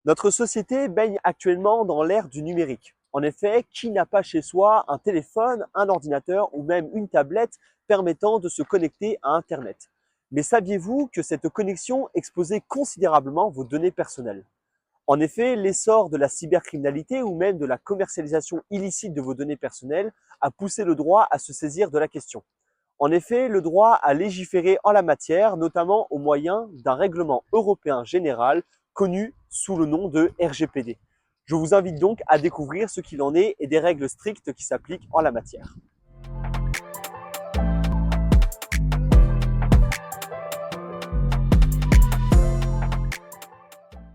Notre société baigne actuellement dans l'ère du numérique. En effet, qui n'a pas chez soi un téléphone, un ordinateur ou même une tablette permettant de se connecter à Internet? Mais saviez-vous que cette connexion exposait considérablement vos données personnelles? En effet, l'essor de la cybercriminalité ou même de la commercialisation illicite de vos données personnelles a poussé le droit à se saisir de la question. En effet, le droit a légiféré en la matière, notamment au moyen d'un règlement européen général connu sous le nom de RGPD. Je vous invite donc à découvrir ce qu'il en est et des règles strictes qui s'appliquent en la matière.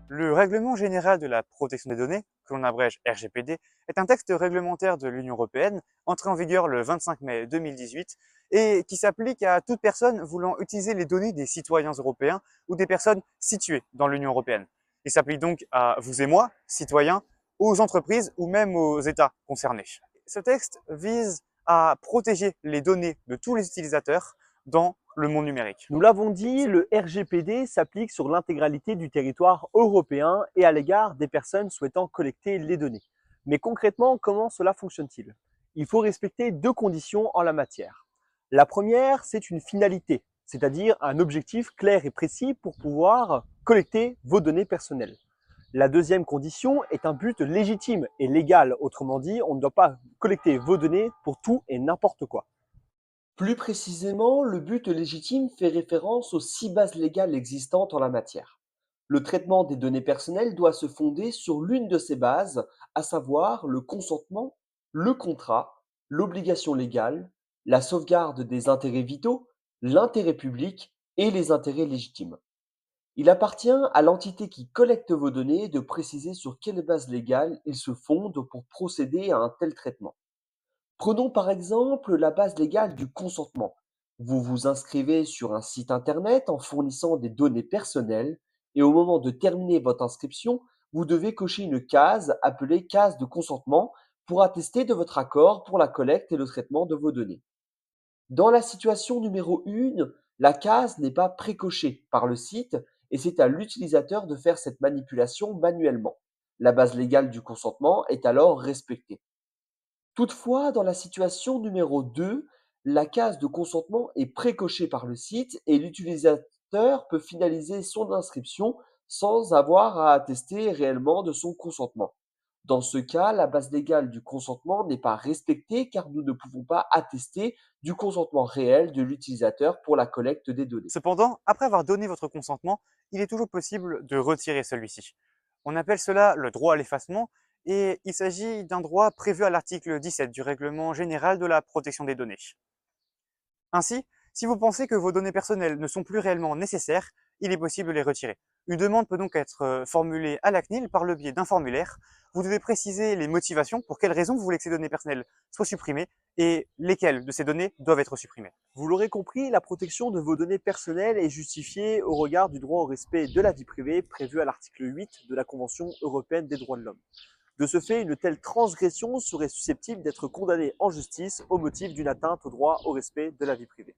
Le Règlement général de la protection des données, que l'on abrège RGPD, est un texte réglementaire de l'Union européenne, entré en vigueur le 25 mai 2018 et qui s'applique à toute personne voulant utiliser les données des citoyens européens ou des personnes situées dans l'Union européenne. Il s'applique donc à vous et moi, citoyens, aux entreprises ou même aux États concernés. Ce texte vise à protéger les données de tous les utilisateurs dans le monde numérique. Nous l'avons dit, le RGPD s'applique sur l'intégralité du territoire européen et à l'égard des personnes souhaitant collecter les données. Mais concrètement, comment cela fonctionne-t-il? Il faut respecter deux conditions en la matière. La première, c'est une finalité, c'est-à-dire un objectif clair et précis pour pouvoir collecter vos données personnelles. La deuxième condition est un but légitime et légal, autrement dit, on ne doit pas collecter vos données pour tout et n'importe quoi. Plus précisément, le but légitime fait référence aux 6 bases légales existantes en la matière. Le traitement des données personnelles doit se fonder sur l'une de ces bases, à savoir le consentement, le contrat, l'obligation légale, la sauvegarde des intérêts vitaux, l'intérêt public et les intérêts légitimes. Il appartient à l'entité qui collecte vos données de préciser sur quelle base légale il se fonde pour procéder à un tel traitement. Prenons par exemple la base légale du consentement. Vous vous inscrivez sur un site internet en fournissant des données personnelles et au moment de terminer votre inscription, vous devez cocher une case appelée case de consentement pour attester de votre accord pour la collecte et le traitement de vos données. Dans la situation numéro 1, la case n'est pas précochée par le site et c'est à l'utilisateur de faire cette manipulation manuellement. La base légale du consentement est alors respectée. Toutefois, dans la situation numéro 2, la case de consentement est précochée par le site et l'utilisateur peut finaliser son inscription sans avoir à attester réellement de son consentement. Dans ce cas, la base légale du consentement n'est pas respectée car nous ne pouvons pas attester du consentement réel de l'utilisateur pour la collecte des données. Cependant, après avoir donné votre consentement, il est toujours possible de retirer celui-ci. On appelle cela le droit à l'effacement et il s'agit d'un droit prévu à l'article 17 du Règlement général de la protection des données. Ainsi, si vous pensez que vos données personnelles ne sont plus réellement nécessaires, il est possible de les retirer. Une demande peut donc être formulée à la CNIL par le biais d'un formulaire. Vous devez préciser les motivations, pour quelles raisons vous voulez que ces données personnelles soient supprimées et lesquelles de ces données doivent être supprimées. Vous l'aurez compris, la protection de vos données personnelles est justifiée au regard du droit au respect de la vie privée prévu à l'article 8 de la Convention européenne des droits de l'homme. De ce fait, une telle transgression serait susceptible d'être condamnée en justice au motif d'une atteinte au droit au respect de la vie privée.